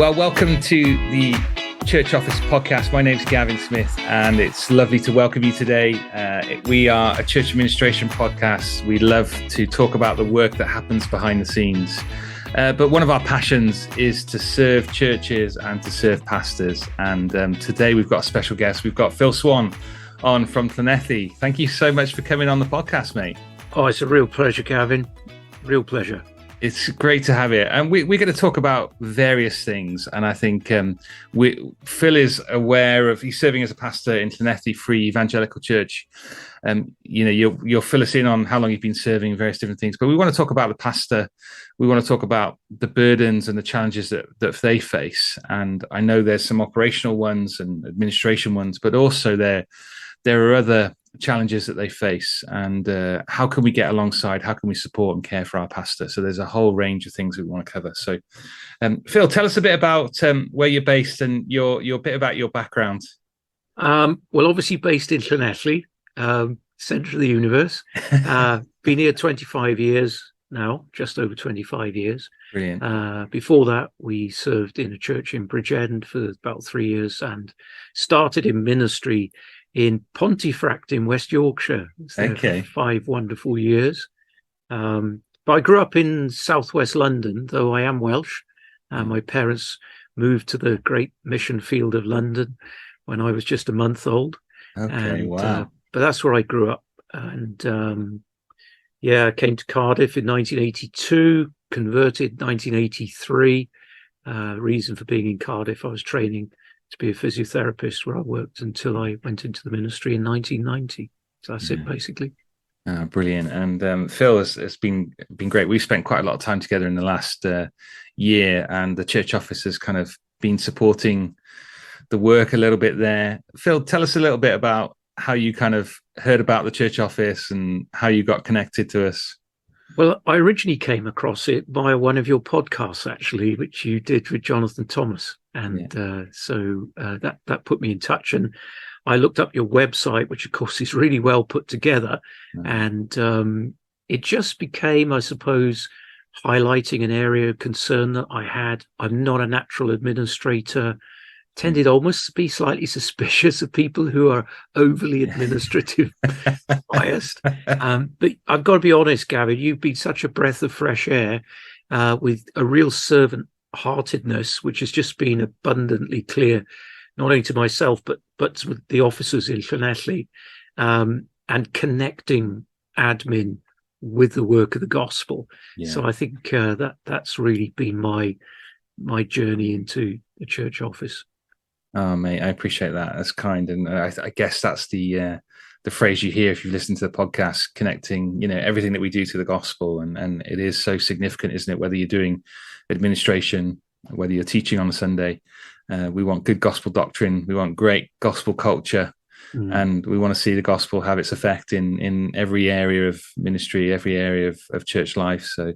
Well, welcome to the Church Office podcast. My name's Gavin Smith, and it's lovely to welcome you today. We are a church administration podcast. We love to talk about the work that happens behind the scenes. But one of our passions is to serve churches and to serve pastors. And today we've got a special guest. We've got Phil Swann on from Llanelli. Thank you so much for coming on the podcast, mate. Oh, it's a real pleasure, Gavin. Real pleasure. It's great to have you. And we're going to talk about various things. And I think Phil is aware of, he's serving as a pastor in Llanelli Free Evangelical Church. You'll fill us in on how long you've been serving various different things. But we want to talk about the pastor. We want to talk about the burdens and the challenges that they face. And I know there's some operational ones and administration ones, but also there are other challenges that they face, and how can we get alongside, how can we support and care for our pastor? So there's a whole range of things we want to cover. So Phil, tell us a bit about where you're based and your bit about your background. Well, obviously based in Llanelli, centre of the universe. Been here 25 years now, just over 25 years. Brilliant. Before that, we served in a church in Bridgend for about 3 years and started in ministry in Pontefract in West Yorkshire. Okay. 5 wonderful years. But I grew up in southwest London, though I am Welsh. My parents moved to the great mission field of London when I was just a month old. Okay, wow. But that's where I grew up. And I came to Cardiff in 1982, converted 1983. Reason for being in Cardiff, I was training to be a physiotherapist, where I worked until I went into the ministry in 1990. So that's it, basically. Brilliant. And Phil has been great. We've spent quite a lot of time together in the last year, and the church office has kind of been supporting the work a little bit there. Phil, tell us a little bit about how you kind of heard about the church office and how you got connected to us. Well, I originally came across it via one of your podcasts, actually, which you did with Jonathan Thomas. And that put me in touch. And I looked up your website, which, of course, is really well put together. And it just became, I suppose, highlighting an area of concern that I had. I'm not a natural administrator. Tended almost to be slightly suspicious of people who are overly administrative biased. But I've got to be honest, Gavin, you've been such a breath of fresh air with a real servant-heartedness, which has just been abundantly clear, not only to myself, but to the officers in Llanelli, and connecting admin with the work of the gospel. Yeah. So I think that's really been my journey into the church office. Oh, mate, I appreciate that. That's kind. And I guess that's the phrase you hear if you listen to the podcast, connecting, everything that we do to the gospel. And it is so significant, isn't it? Whether you're doing administration, whether you're teaching on a Sunday, we want good gospel doctrine. We want great gospel culture. And we want to see the gospel have its effect in every area of ministry, every area of church life. So,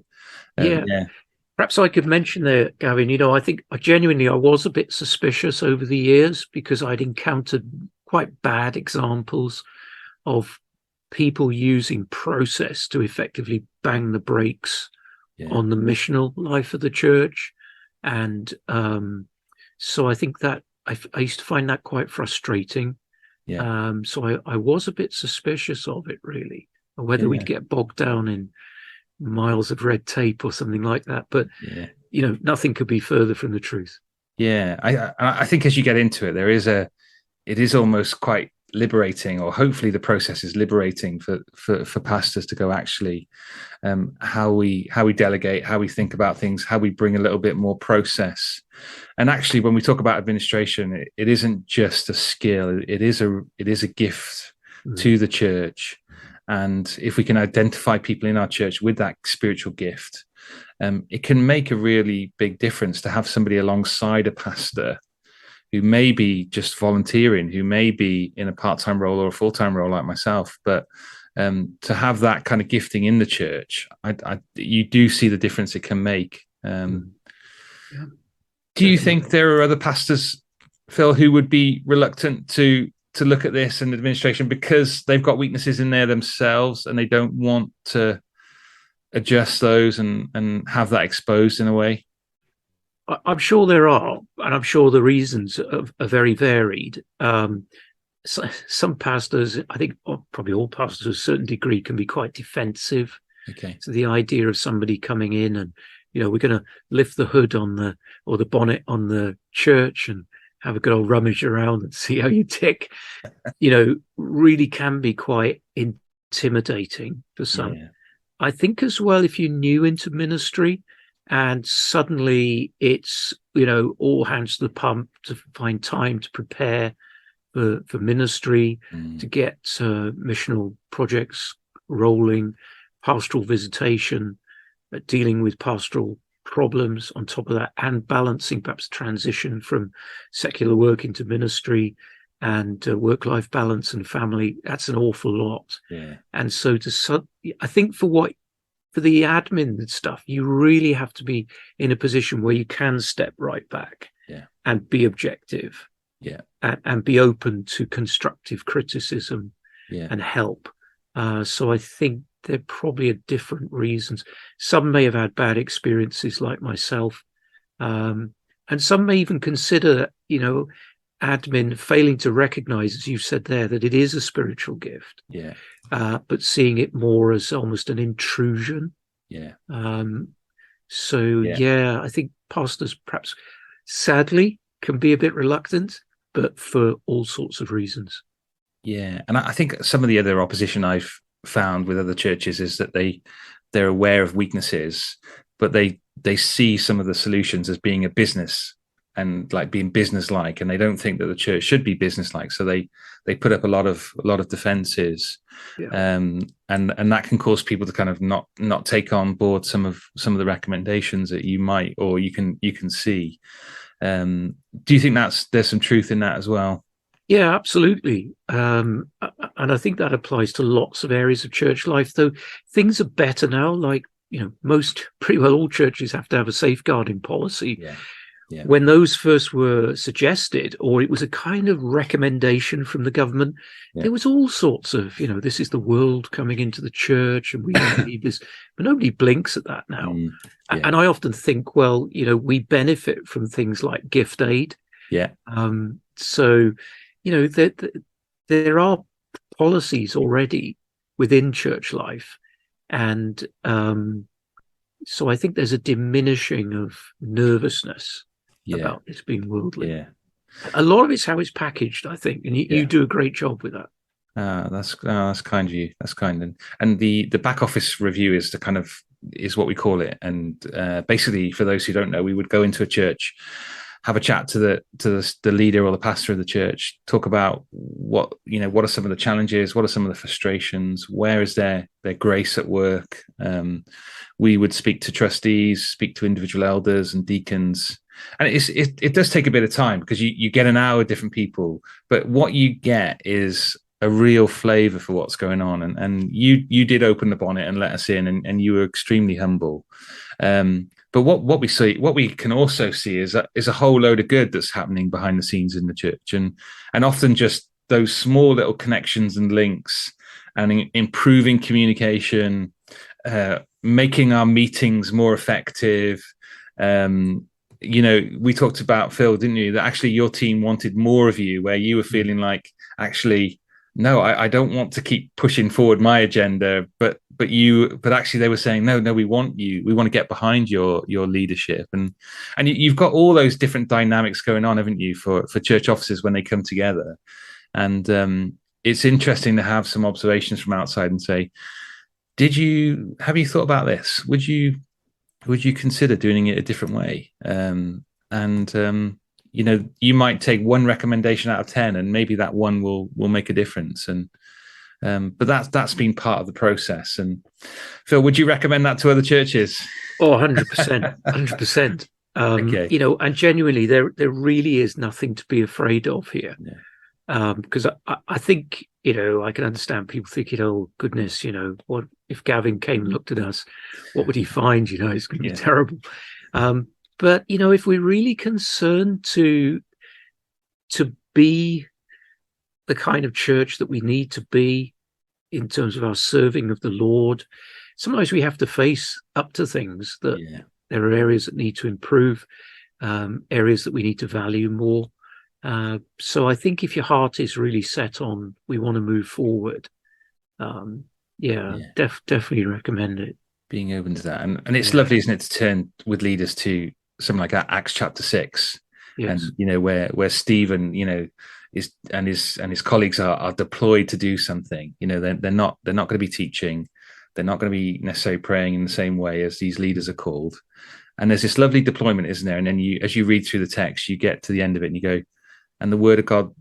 yeah. Perhaps I could mention there, Gavin, I think I was a bit suspicious over the years because I'd encountered quite bad examples of people using process to effectively bang the brakes on the missional life of the church. And so I think that I used to find that quite frustrating. Yeah. So I was a bit suspicious of it, really, whether we'd get bogged down in miles of red tape or something like that, but nothing could be further from the truth. I think as you get into it, it is almost quite liberating, or hopefully the process is liberating for pastors to go, actually, how we delegate, how we think about things, how we bring a little bit more process. And actually, when we talk about administration, it isn't just a skill, it is a gift to the church. And if we can identify people in our church with that spiritual gift, it can make a really big difference to have somebody alongside a pastor who may be just volunteering, who may be in a part-time role or a full-time role like myself. But to have that kind of gifting in the church, you do see the difference it can make. Do you think there are other pastors, Phil, who would be reluctant to look at this and administration because they've got weaknesses in there themselves and they don't want to adjust those and have that exposed in a way? I'm sure there are, and I'm sure the reasons are very varied. So, some pastors, I think probably all pastors to a certain degree, can be quite defensive. Okay. So the idea of somebody coming in and, we're going to lift the hood or the bonnet on the church and have a good old rummage around and see how you tick, really can be quite intimidating for some. Yeah. I think as well, if you're new into ministry and suddenly it's, all hands to the pump to find time to prepare for ministry, to get missional projects rolling, pastoral visitation, dealing with pastoral problems on top of that, and balancing perhaps transition from secular work into ministry and work-life balance and family. That's an awful lot. Yeah. And so I think for the admin stuff, you really have to be in a position where you can step right back and be objective. Yeah. And be open to constructive criticism and help. So I think there probably are different reasons. Some may have had bad experiences like myself. And some may even consider, admin failing to recognize, as you said there, that it is a spiritual gift. Yeah. But seeing it more as almost an intrusion. Yeah. I think pastors perhaps sadly can be a bit reluctant, but for all sorts of reasons. Yeah. And I think some of the other opposition I've found with other churches is that they're aware of weaknesses, but they see some of the solutions as being a business and like being business-like, and they don't think that the church should be business-like. So they put up a lot of defenses. And that can cause people to kind of not take on board some of the recommendations that you might, or you can see. Do you think there's some truth in that as well? Yeah, absolutely. And I think that applies to lots of areas of church life, though things are better now. Like, pretty well all churches have to have a safeguarding policy. Yeah. Yeah. When those first were suggested, or it was a kind of recommendation from the government, there was all sorts of, this is the world coming into the church and we need this, but nobody blinks at that now. And I often think, well, we benefit from things like gift aid. Yeah. So, there are policies already within church life. And so I think there's a diminishing of nervousness about this being worldly. Yeah. A lot of it's how it's packaged, I think, and you do a great job with that. That's kind of you. That's kind. And the back office review is is what we call it. And basically, for those who don't know, we would go into a church, have a chat to the leader or the pastor of the church, talk about what are some of the challenges, what are some of the frustrations, where is their grace at work. We would speak to trustees, speak to individual elders and deacons. And it does take a bit of time, because you get an hour with different people, but what you get is a real flavor for what's going on. And you did open the bonnet and let us in, and you were extremely humble. But what we can also see is a whole load of good that's happening behind the scenes in the church, and often just those small little connections and links, and improving communication, making our meetings more effective. We talked about, Phil, didn't you, that actually your team wanted more of you, where you were feeling like, actually, no, I don't want to keep pushing forward my agenda, but actually they were saying, no, we want you. We want to get behind your leadership. And you've got all those different dynamics going on, haven't you, for church offices when they come together. And it's interesting to have some observations from outside and say, have you thought about this? Would you consider doing it a different way? You might take one recommendation out of 10, and maybe that one will make a difference. And but that's been part of the process. And Phil, would you recommend that to other churches? Oh, 100%, 100%. Okay. And genuinely, there really is nothing to be afraid of here. Because I think, I can understand people thinking, oh, goodness, what if Gavin came and looked at us? What would he find? It's going to be terrible. But, if we're really concerned to be the kind of church that we need to be in terms of our serving of the Lord, sometimes we have to face up to things that there are areas that need to improve. areas that we need to value more. So I think if your heart is really set on, we want to move forward, definitely recommend it. Being open to that. And it's lovely, isn't it, to turn with leaders to something like Acts chapter 6. Yes. And where Stephen, is and his colleagues are deployed to do something. They're not going to be teaching, they're not going to be necessarily praying in the same way as these leaders are called. And there's this lovely deployment, isn't there? And then as you read through the text, you get to the end of it and you go, and the word of God,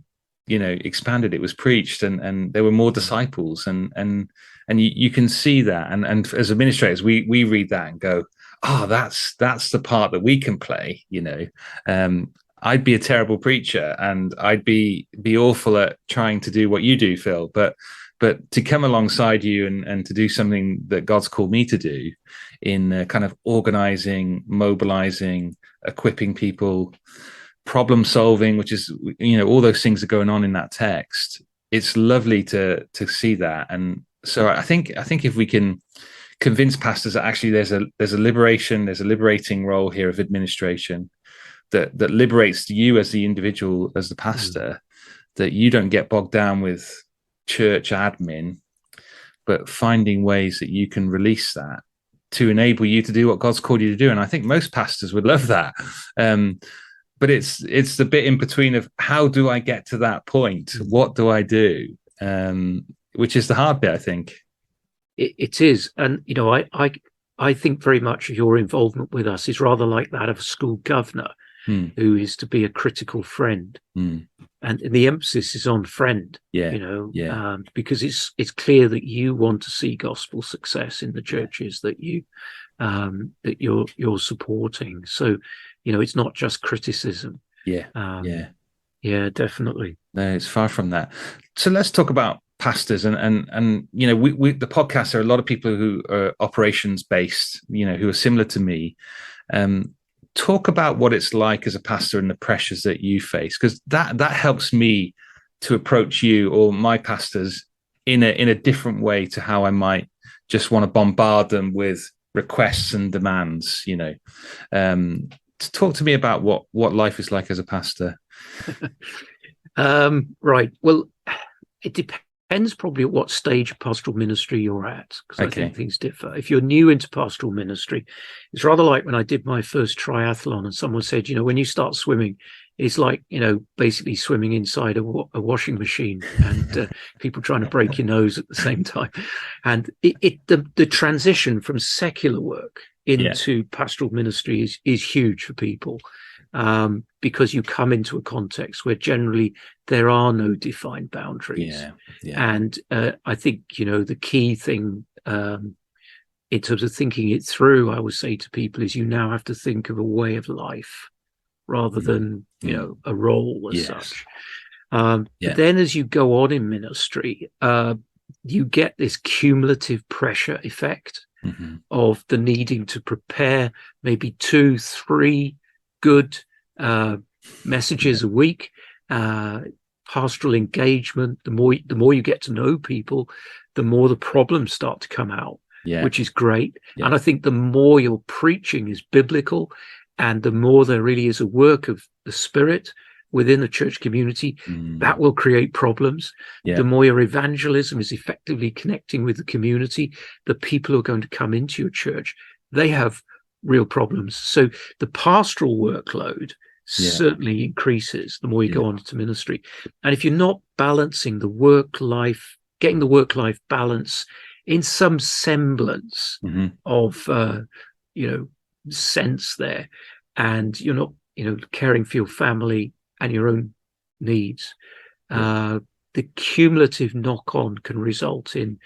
expanded. It was preached, and there were more disciples, and you can see that. And as administrators, we read that and go, oh, that's the part that we can play. I'd be a terrible preacher, and I'd be awful at trying to do what you do, Phil. But to come alongside you and to do something that God's called me to do, in kind of organizing, mobilizing, equipping people, problem solving, which is, all those things are going on in that text. It's lovely to see that. And so I think if we can convince pastors that actually there's a liberating role here of administration that liberates you as the individual, as the pastor, that you don't get bogged down with church admin, but finding ways that you can release that to enable you to do what God's called you to do. And I think most pastors would love that. But it's the bit in between of, how do I get to that point? What do I do? Which is the hard bit, I think. It is. And, I think very much of your involvement with us is rather like that of a school governor who is to be a critical friend. And the emphasis is on friend, because it's clear that you want to see gospel success in the churches that you're supporting. So, it's not just criticism. Yeah, definitely. No, it's far from that. So let's talk about pastors, and we the podcast, there are a lot of people who are operations based, who are similar to me. Talk about what it's like as a pastor and the pressures that you face, because that helps me to approach you or my pastors in a different way to how I might just want to bombard them with requests and demands. Talk to me about what life is like as a pastor. Right. Well, it depends probably at what stage of pastoral ministry you're at, because I think things differ. If you're new into pastoral ministry, it's rather like when I did my first triathlon and someone said, when you start swimming, it's like, basically swimming inside a washing machine, and people trying to break your nose at the same time. And the transition from secular work into pastoral ministry is huge for people, because you come into a context where generally there are no defined boundaries. And I think, the key thing in terms of thinking it through, I would say to people, is you now have to think of a way of life rather than, a role as such. But then as you go on in ministry, you get this cumulative pressure effect of the needing to prepare maybe 2-3 good messages a week, pastoral engagement. The more you get to know people, the more the problems start to come out, which is great. And I think the more your preaching is biblical, and the more there really is a work of the Spirit within the church community, that will create problems. The more your evangelism is effectively connecting with the community, the people who are going to come into your church, they have real problems. So the pastoral workload certainly increases the more you go on to ministry. And if you're not balancing the work-life, getting the work-life balance in some semblance of, sense there, and you're not, caring for your family and your own needs, the cumulative knock-on can result in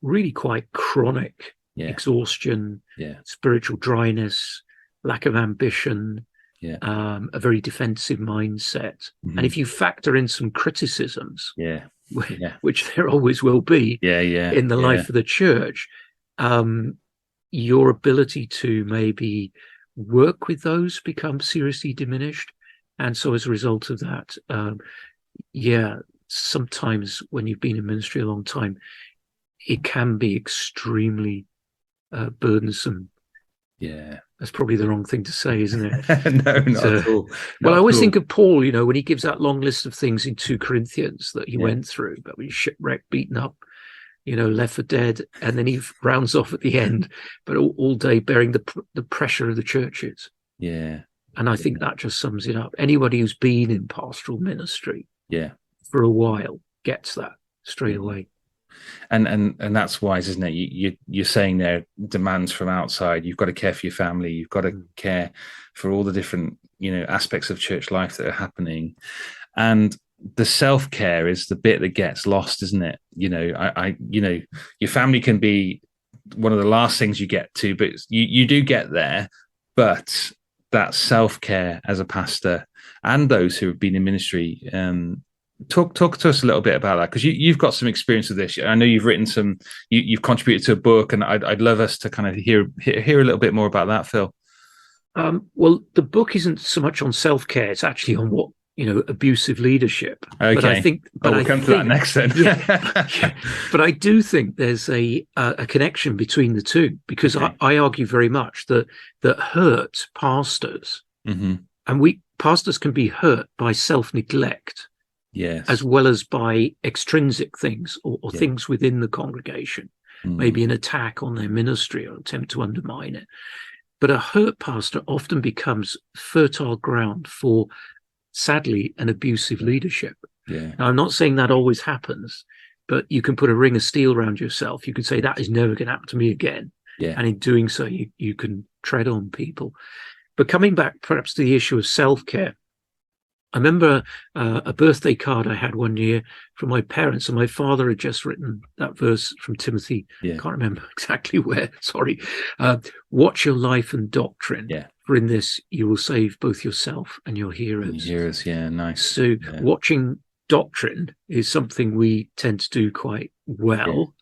really quite chronic exhaustion, spiritual dryness, lack of ambition, a very defensive mindset. And if you factor in some criticisms, which there always will be in the life of the church, your ability to maybe work with those becomes seriously diminished. And so as a result of that, sometimes when you've been in ministry a long time, it can be extremely burdensome. That's probably the wrong thing to say, isn't it? No, not at all. Well, I always think of Paul, when he gives that long list of things in 2 Corinthians that he went through, but he was shipwrecked, beaten up, left for dead, and then he rounds off at the end, but all day bearing the pressure of the churches. Yeah. And I think that just sums it up. Anybody who's been in pastoral ministry for a while gets that straight away. And that's wise, isn't it? You're saying there demands from outside. You've got to care for your family. You've got to care for all the different aspects of church life that are happening, and the self-care is the bit that gets lost, isn't it? Your family can be one of the last things you get to, but you do get there. But that self-care as a pastor and those who have been in ministry, talk to us a little bit about that, because you've got some experience with this. I know you've written you've contributed to a book, and I'd love us to kind of hear a little bit more about that, Phil. Well, the book isn't so much on self-care; it's actually on what abusive leadership. Okay, but I think, we'll come to that next then. But I do think there's a connection between the two, because I argue very much that hurt pastors, and pastors can be hurt by self-neglect. Yes. As well as by extrinsic things or things within the congregation, maybe an attack on their ministry or attempt to undermine it. But a hurt pastor often becomes fertile ground for, sadly, an abusive leadership. Yeah. Now, I'm not saying that always happens, but you can put a ring of steel around yourself. You can say that is never going to happen to me again. Yeah. And in doing so, you can tread on people. But coming back perhaps to the issue of self-care, I remember a birthday card I had one year from my parents, and my father had just written that verse from Timothy. Can't remember exactly where, sorry. Watch your life and doctrine, for in this you will save both yourself and your hearers. Nice. So watching doctrine is something we tend to do quite well,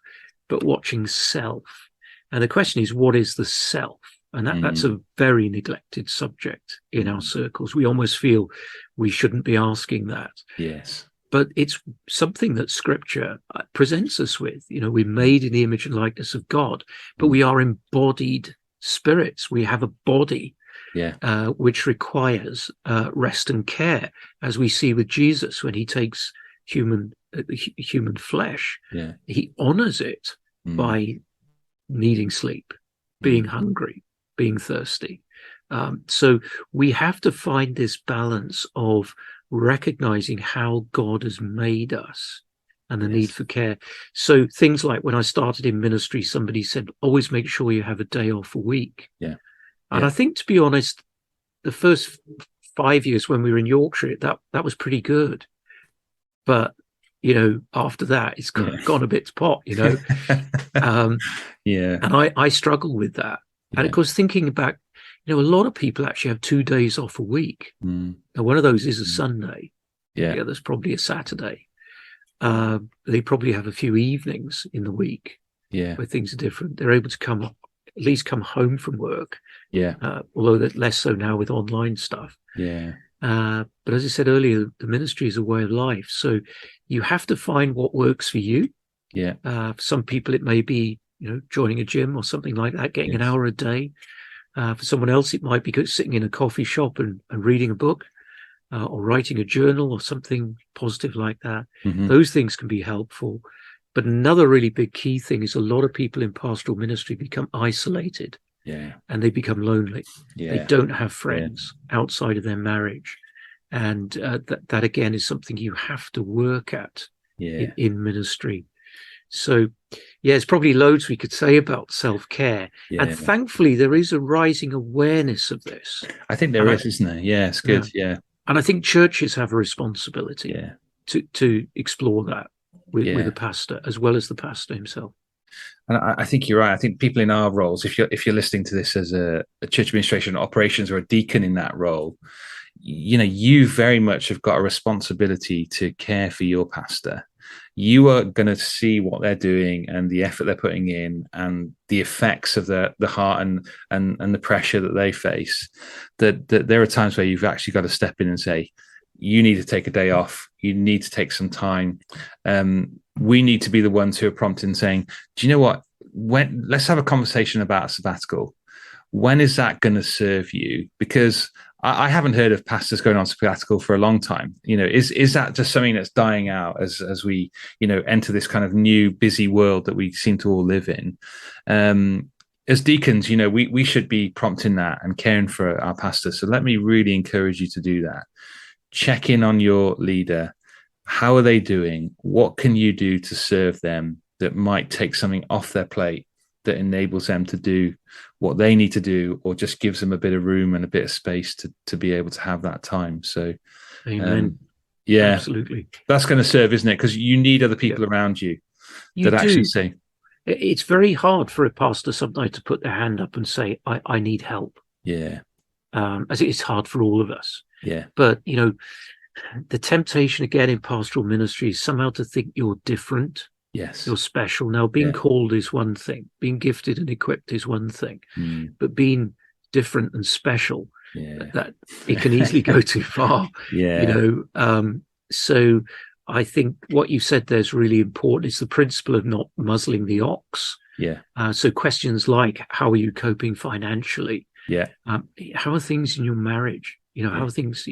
but watching self. And the question is, what is the self? And that's a very neglected subject in our circles. We almost feel we shouldn't be asking that. Yes. But it's something that Scripture presents us with. We're made in the image and likeness of God, but we are embodied spirits. We have a body which requires rest and care, as we see with Jesus when he takes human flesh. He honors it by needing sleep, being hungry, being thirsty. So we have to find this balance of recognizing how God has made us and the need for care. So things like when I started in ministry, somebody said, always make sure you have a day off a week. And I think, to be honest, the first 5 years when we were in Yorkshire, that was pretty good. But, after that, it's gone a bit to pot, And I struggle with that. And of course, thinking back, a lot of people actually have 2 days off a week. Now, one of those is a Sunday. The other's probably a Saturday. They probably have a few evenings in the week where things are different. They're able to at least come home from work. Although that less so now with online stuff. But as I said earlier, the ministry is a way of life. So you have to find what works for you. For some people, it may be, joining a gym or something like that, getting an hour a day. For someone else, it might be sitting in a coffee shop and reading a book or writing a journal or something positive like that. Those things can be helpful. But another really big key thing is a lot of people in pastoral ministry become isolated and they become lonely. They don't have friends outside of their marriage. And that again, is something you have to work at in ministry. So, there's probably loads we could say about self-care. And thankfully, there is a rising awareness of this. I think there is, isn't there? Yeah, it's good. And I think churches have a responsibility to explore that with the pastor, as well as the pastor himself. And I think you're right. I think people in our roles, if you're listening to this as a church administration operations or a deacon in that role, you very much have got a responsibility to care for your pastor. You are going to see what they're doing and the effort they're putting in and the effects of the heart and the pressure that they face. That there are times where you've actually got to step in and say, you need to take a day off. You need to take some time. We need to be the ones who are prompting, saying, do you know what? Let's have a conversation about a sabbatical. when is that going to serve you? Because I haven't heard of pastors going on sabbatical for a long time. Is that just something that's dying out as we, enter this kind of new busy world that we seem to all live in? As deacons, we should be prompting that and caring for our pastors. So let me really encourage you to do that. Check in on your leader. How are they doing? What can you do to serve them that might take something off their plate that enables them to do what they need to do, or just gives them a bit of room and a bit of space to be able to have that time? So, amen. Yeah, absolutely. That's going to serve, isn't it? Because you need other people around you that actually say. It's very hard for a pastor sometimes to put their hand up and say, I need help. Yeah. As it's hard for all of us. Yeah. But, the temptation again in pastoral ministry is somehow to think you're different. Yes. You're special. Now, being called is one thing. Being gifted and equipped is one thing. But being different and special, that it can easily go too far. So I think what you said there is really important. It's the principle of not muzzling the ox. Yeah. So questions like, how are you coping financially? Yeah. How are things in your marriage? How are things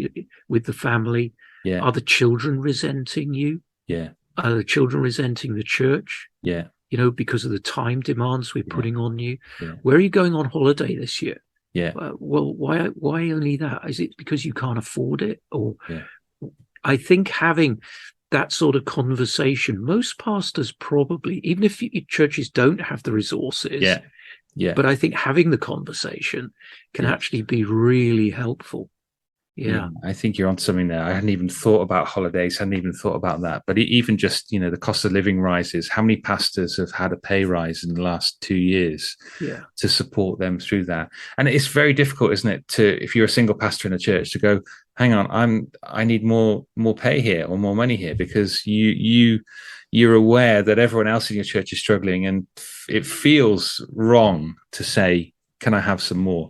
with the family? Yeah. Are the children resenting you? Yeah. Are the children resenting the church? Yeah. Because of the time demands we're putting on you. Yeah. Where are you going on holiday this year? Yeah. Well, why only that? Is it because you can't afford it? Or I think having that sort of conversation, most pastors probably, even if churches don't have the resources, but I think having the conversation can actually be really helpful. Yeah, I think you're on something there. I hadn't even thought about holidays, hadn't even thought about that. But even just, the cost of living rises. How many pastors have had a pay rise in the last 2 years to support them through that? And it's very difficult, isn't it, if you're a single pastor in a church, to go, hang on, I need more pay here or more money here, because you're aware that everyone else in your church is struggling, and it feels wrong to say, can I have some more?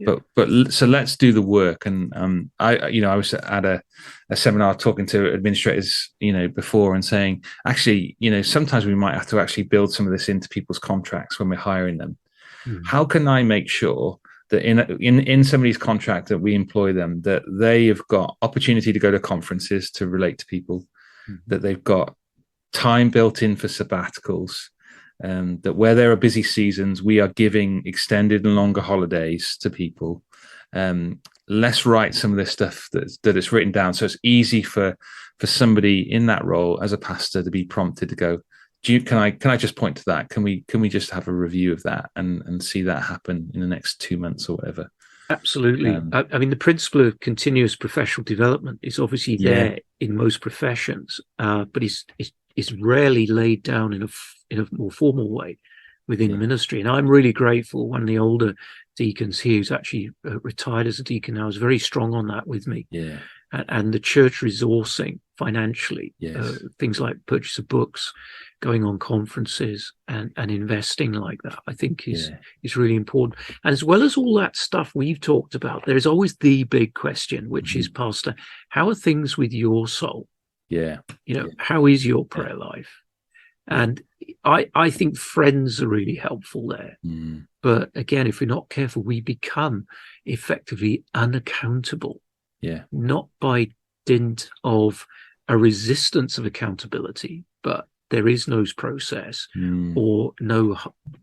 But so let's do the work. And I was at a seminar talking to administrators, before, and saying, actually, sometimes we might have to actually build some of this into people's contracts when we're hiring them. How can I make sure that in somebody's contract that we employ them, that they have got opportunity to go to conferences to relate to people, that they've got time built in for sabbaticals, that where there are busy seasons, we are giving extended and longer holidays to people. Let's write some of this stuff that is written down, so it's easy for somebody in that role as a pastor to be prompted to go, can I just point to that? Can we just have a review of that and see that happen in the next 2 months or whatever? Absolutely. I mean, the principle of continuous professional development is obviously there in most professions, but it's rarely laid down in a more formal way within ministry. And I'm really grateful. One of the older deacons here, who's actually retired as a deacon now, is very strong on that with me. And the church resourcing financially, things like purchase of books, going on conferences, and investing like that, I think is really important. And as well as all that stuff we've talked about, there's always the big question, which is, Pastor, how are things with your soul? How is your prayer life? And I think friends are really helpful there. But again, if we're not careful, we become effectively unaccountable. Not by dint of a resistance of accountability, but there is no process, or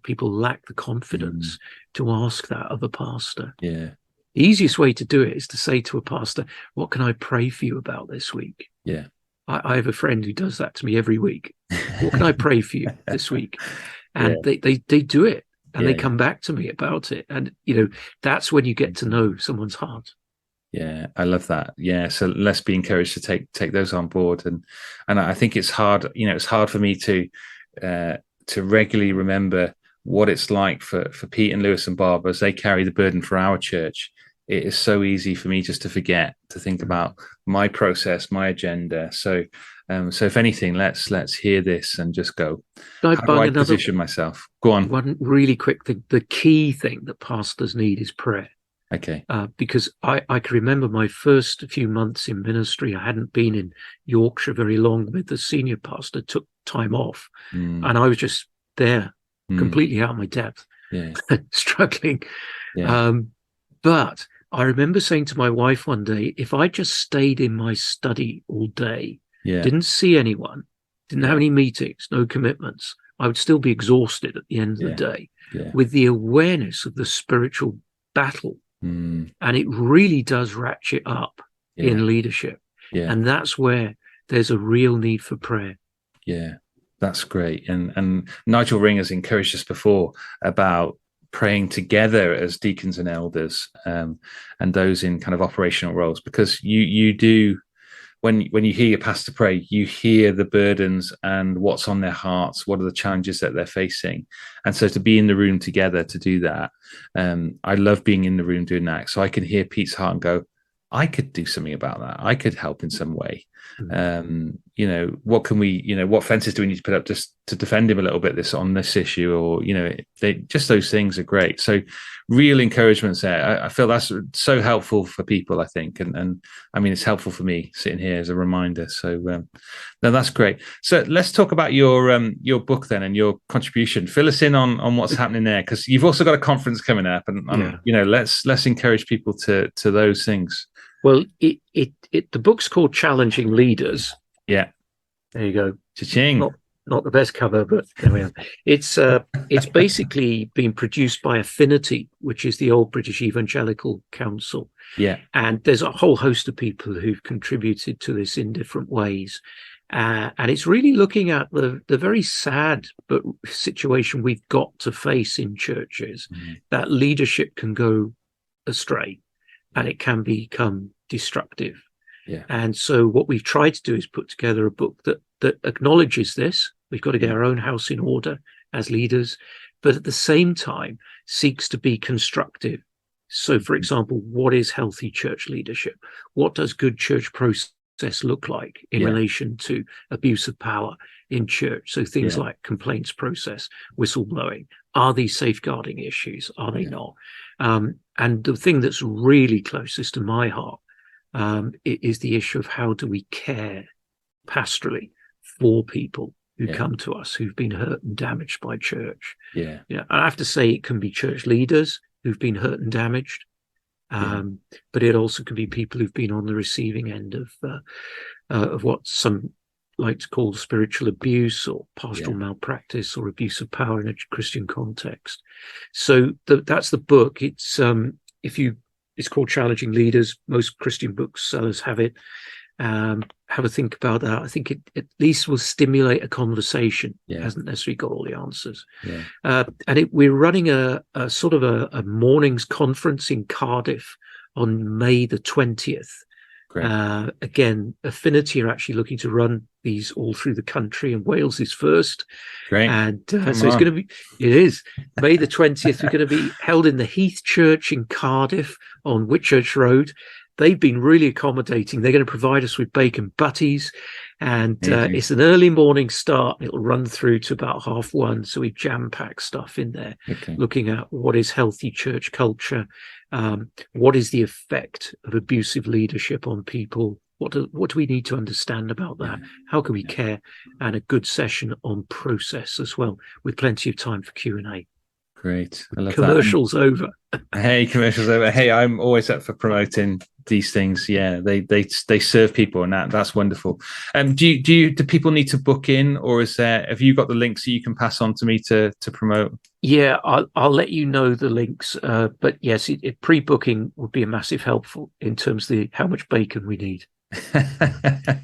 people lack the confidence to ask that of a pastor. The easiest way to do it is to say to a pastor, what can I pray for you about this week? I have a friend who does that to me every week. What can I pray for you this week? And they do it, and they come back to me about it. And, that's when you get to know someone's heart. I love that. So let's be encouraged to take those on board. And I think it's hard, it's hard for me to regularly remember what it's like for Pete and Lewis and Barbara as they carry the burden for our church. It is so easy for me just to forget to think about my process, my agenda. So if anything, let's hear this and just go. How do I position myself? Go on. One really quick thing. The key thing that pastors need is prayer. Okay. Because I can remember my first few months in ministry. I hadn't been in Yorkshire very long. With the senior pastor, took time off, and I was just there, completely out of my depth. Yeah. struggling. Yeah. But I remember saying to my wife one day, if I just stayed in my study all day, Yeah. didn't see anyone, didn't have any meetings, no commitments, I would still be exhausted at the end of the day with the awareness of the spiritual battle. And it really does ratchet up in leadership. Yeah. And that's where there's a real need for prayer. Yeah, that's great. And Nigel Ring has encouraged us before about praying together as deacons and elders, and those in kind of operational roles, because you do, when you hear your pastor pray, you hear the burdens and what's on their hearts, what are the challenges that they're facing. And so to be in the room together to do that, I love being in the room doing that. So I can hear Pete's heart and go, I could do something about that. I could help in some way. What can we, what fences do we need to put up just to defend him a little bit on this issue? Or, just those things are great. So real encouragements there. I feel that's so helpful for people, I think. And I mean, it's helpful for me sitting here as a reminder. So no, that's great. So let's talk about your book then and your contribution. Fill us in on what's happening there, because you've also got a conference coming up, and let's encourage people to those things. Well, the book's called Challenging Leaders. Yeah. There you go. Cha-ching. Not the best cover, but there we are. It's basically been produced by Affinity, which is the old British Evangelical Council. Yeah. And there's a whole host of people who've contributed to this in different ways. And it's really looking at the very sad but situation we've got to face in churches, that leadership can go astray and it can become destructive. Yeah. And so what we've tried to do is put together a book that acknowledges this. We've got to get our own house in order as leaders, but at the same time seeks to be constructive. So, for example, what is healthy church leadership? What does good church process look like in relation to abuse of power in church? So things like complaints process, whistleblowing. Are these safeguarding issues? Are they not? And the thing that's really closest to my heart is the issue of how do we care pastorally for people who come to us who've been hurt and damaged by church. Yeah. I have to say it can be church leaders who've been hurt and damaged, but it also can be people who've been on the receiving end of what some like to call spiritual abuse or pastoral malpractice or abuse of power in a Christian context. So that's the book. It's it's called Challenging Leaders. Most Christian booksellers have it. Have a think about that. I think it at least will stimulate a conversation. It hasn't necessarily got all the answers. And we're running a sort of a morning's conference in Cardiff on May the 20th. Again, Affinity are actually looking to run these all through the country, and Wales is first. Great. And so it's going to be, it is May the 20th. We're going to be held in the Heath Church in Cardiff on Whitchurch Road. They've been really accommodating. They're going to provide us with bacon butties, and it's an early morning start. It'll run through to about 1:30. So we jam-pack stuff in there, looking at what is healthy church culture, what is the effect of abusive leadership on people, what do we need to understand about that, how can we care, and a good session on process as well, with plenty of time for Q&A. Great. I love commercials that. Over. Hey, commercials over. Hey, I'm always up for promoting these things. Yeah, they serve people, and that's wonderful. Do people need to book in, or have you got the links that you can pass on to me to promote? Yeah, I'll let you know the links. But yes, pre-booking would be a massive helpful in terms of how much bacon we need.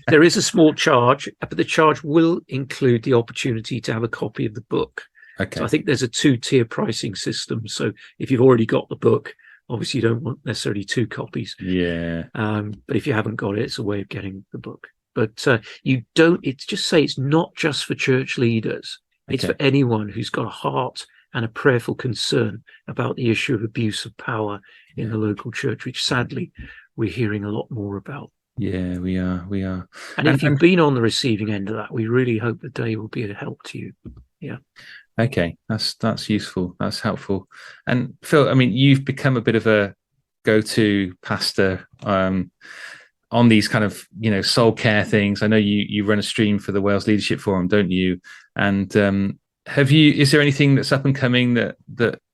There is a small charge, but the charge will include the opportunity to have a copy of the book. Okay. So I think there's a 2-tier pricing system. So if you've already got the book, obviously you don't want necessarily 2 copies. Yeah. But if you haven't got it, it's a way of getting the book. But it's not just for church leaders. It's for anyone who's got a heart and a prayerful concern about the issue of abuse of power in the local church, which sadly we're hearing a lot more about. Yeah, we are. And if you've been on the receiving end of that, we really hope the day will be a help to you. Yeah. Okay, that's useful. That's helpful. And Phil, I mean, you've become a bit of a go-to pastor on these kind of soul care things. I know you run a stream for the Wales Leadership Forum, don't you? And is there anything that's up and coming that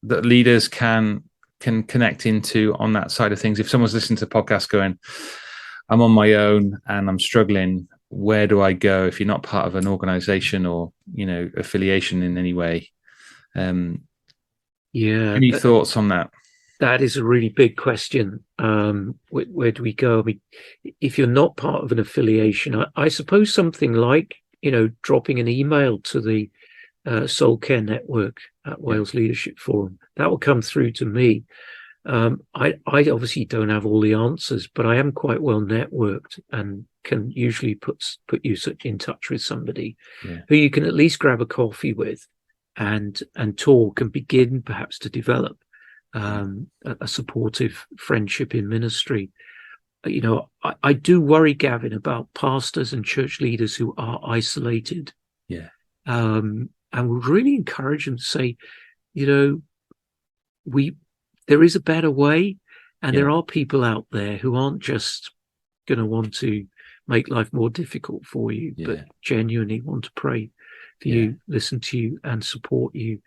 leaders can connect into on that side of things? If someone's listening to the podcast going, I'm on my own and I'm struggling, where do I go if you're not part of an organization or, affiliation in any way? Any thoughts on that? That is a really big question. Where do we go? I mean, if you're not part of an affiliation, I suppose something like, dropping an email to the Soul Care Network at Wales Leadership Forum, that will come through to me. I obviously don't have all the answers, but I am quite well networked and can usually put you in touch with somebody who you can at least grab a coffee with and talk and begin perhaps to develop a supportive friendship in ministry. I do worry, Gavin, about pastors and church leaders who are isolated. And would really encourage them to say, there is a better way, and there are people out there who aren't just going to want to make life more difficult for you, but genuinely want to pray for you, listen to you, and support you.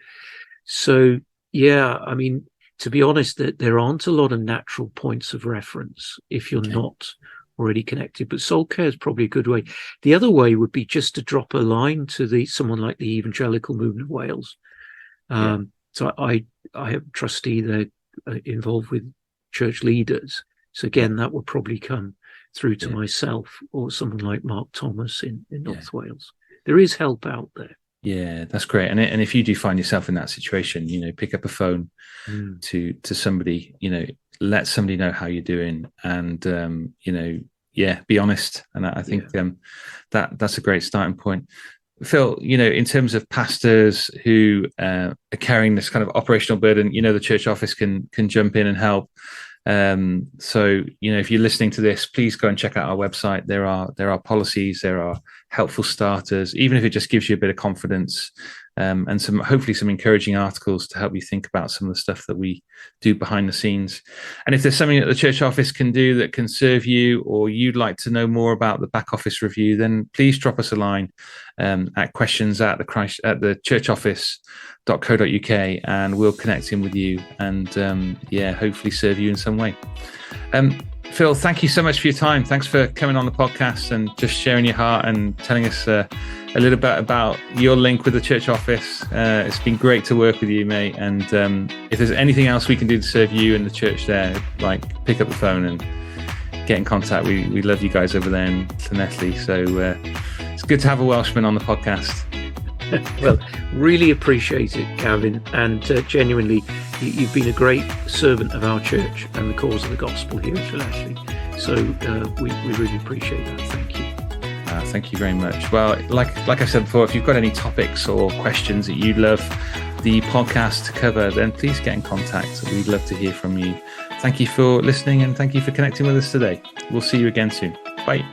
So, I mean, to be honest, that there aren't a lot of natural points of reference if you're not already connected, but soul care is probably a good way. The other way would be just to drop a line to someone like the Evangelical Movement of Wales. So I have a trustee there involved with church leaders. So again, that would probably come through to myself or someone like Mark Thomas in North Wales. There is help out there. Yeah, that's great. And if you do find yourself in that situation, pick up a phone to somebody, let somebody know how you're doing, and be honest. And I think that's a great starting point. Phil, in terms of pastors who are carrying this kind of operational burden, the church office can jump in and help. So if you're listening to this, please go and check out our website. There are policies, there are helpful starters, even if it just gives you a bit of confidence, and hopefully some encouraging articles to help you think about some of the stuff that we do behind the scenes. And if there's something that the church office can do that can serve you, or you'd like to know more about the back office review, then please drop us a line at questions@the churchoffice.co.uk, and we'll connect in with you and hopefully serve you in some way. Phil, thank you so much for your time. Thanks for coming on the podcast and just sharing your heart and telling us a little bit about your link with the church office. It's been great to work with you, mate. And if there's anything else we can do to serve you and the church there, like pick up the phone and get in contact. We love you guys over there in Llanelli. So it's good to have a Welshman on the podcast. Well, really appreciate it, Gavin, and genuinely, you've been a great servant of our church and the cause of the gospel here in Llanelli. So we really appreciate that. Thank you. Thank you very much. Well, like I said before, if you've got any topics or questions that you'd love the podcast to cover, then please get in contact. We'd love to hear from you. Thank you for listening, and thank you for connecting with us today. We'll see you again soon. Bye.